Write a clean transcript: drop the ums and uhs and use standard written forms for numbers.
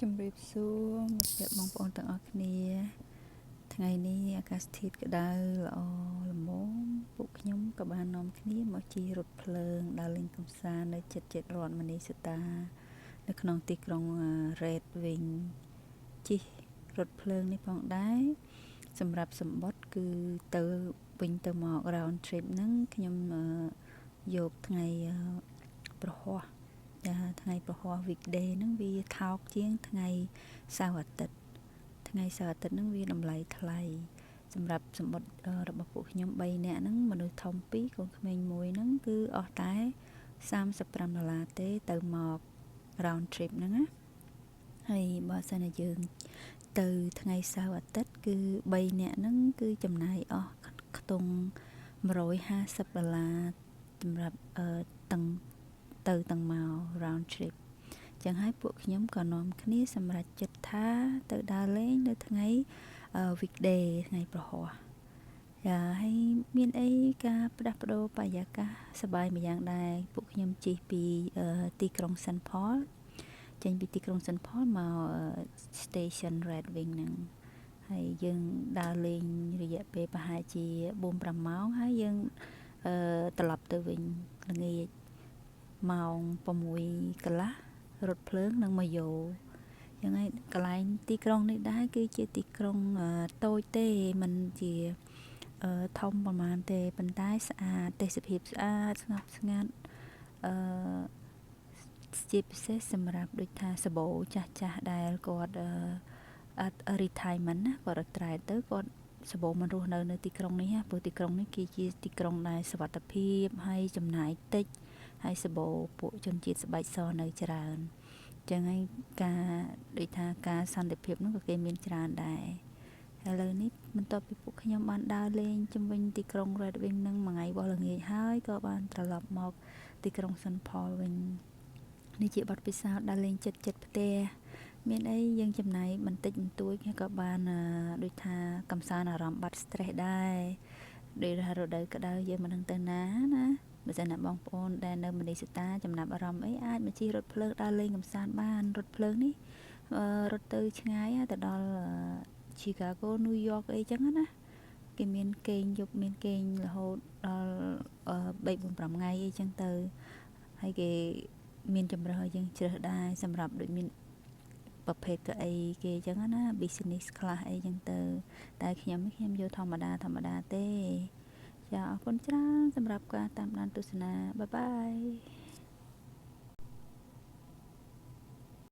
ជំរាបសួរមិត្តភក្តិបងប្អូនទាំងអស់គ្នាថ្ងៃនេះអាកាសធាតុក្តៅល្អល្មមពួកខ្ញុំក៏បាននាំគ្នាមកជិះរថភ្លើងដើរលេងកម្សាន្តនៅជិតរដ្ឋមនីសតានៅក្នុងទីក្រុងរ៉េតវិញជិះរថភ្លើងនេះផងដែរសម្រាប់សម្បត្តិគឺទៅវិញទៅមក round trip ហ្នឹងខ្ញុំយកថ្ងៃប្រហ័សថ្ងៃប្រហ័ស weekday ហ្នឹងវាថោកជាងថ្ងៃសៅរ៍អាទិត្យហ្នឹងវាតម្លៃថ្លៃសម្រាប់សម្បត្តិរបស់ពួកខ្ញុំ3នាក់ហ្នឹងមនុស្សធំ2កូនក្មេង1ហ្នឹងគឺអស់តែ$35ទេទៅមក round trip ហ្នឹងណាហើយបើសិនជាយើងទៅថ្ងៃសៅរ៍អាទិត្យគឺ3នាក់ហ្នឹងគឺចំណាយអស់ខ្ទង់$150សម្រាប់ទាំងទៅទាំងមក round trip ចឹងហើយពួកខ្ញុំក៏នាំគ្នាសម្រេចចិត្តថាទៅដើរលេងនៅថ្ងៃ weekday ថ្ងៃប្រហ័សហើយមានអីការផ្លាស់ប្ដូរបរិយាកាសសប្បាយមួយយ៉ាងដែរពួកខ្ញុំជិះពីទីក្រុង Saint Paul ចេញពីទីក្រុង Saint Paul មក station Red Wing ហ្នឹងហើយយើងដើរលេងរយៈពេលប្រហែលជា 4-5 ម៉ោងហើយយើងត្រឡប់ទៅវិញល្ងាចម៉ោង 6 កន្លះរថភ្លើងនឹងមកយោយ៉ាងហើយកន្លែងទីក្រុងនេះដែរគឺជាទីក្រុងតូចទេមិនជាធំប្រហែលទេប៉ុន្តែស្អាតទេសភាពស្អាតស្ងប់ស្ងាត់ជាពិសេសសម្រាប់ដូចថាសបោចាស់ដែលគាត់retirement ណាគាត់រត់ត្រែទៅគាត់សបោមិនរស់នៅទីក្រុងនេះព្រោះទីក្រុងនេះគឺជាទីក្រុងដែលសុវត្ថិភាពហើយចំណាយតិចហើយសបោពួកជនជាតិស្បែកសនៅច្រើនចឹងហើយការដូចថាការសន្តិភាពនោះក៏គេមានច្រើនដែរឥឡូវនេះបន្ទាប់ពីពួកខ្ញុំបានដើរលេងជុំវិញទីក្រុង Red Wing នឹងមួយថ្ងៃបោះល្ងាចហើយក៏បានត្រឡប់មកទីក្រុង Saint Paul វិញនេះជាបទពិសោធន៍ដើរលេងចិត្តផ្ទះមានអីយើងចំណាយបន្តិចបន្តួចក៏បានដូចថាកំសាន្តអារម្មណ៍បាត់ stress ដែរដូចថារដូវក្តៅយើងមិនដឹងទៅណាបើសិនណាបងប្អូនដែលនៅមនីសតាចំណាប់អារម្មណ៍អីអាចមកជិះរថភ្លើងដើរលេងកំសាន្តបានរថភ្លើងនេះរត់ទៅឆ្ងាយទៅដល់ Chicago New York អីចឹងណាគេមានគេងយប់មានគេងរហូតដល់3-4-5ថ្ងៃអីចឹងទៅហើយគេមានចម្រើសឲ្យយើងជ្រើសដែរសម្រាប់ដូចមានប្រភេទកៅអីគេចឹងណា business class អីចឹងទៅតែខ្ញុំយកធម្មតាទេចាអរគុណច្រើនសម្រាប់ការតាមដានទស្សនាបាយបាយ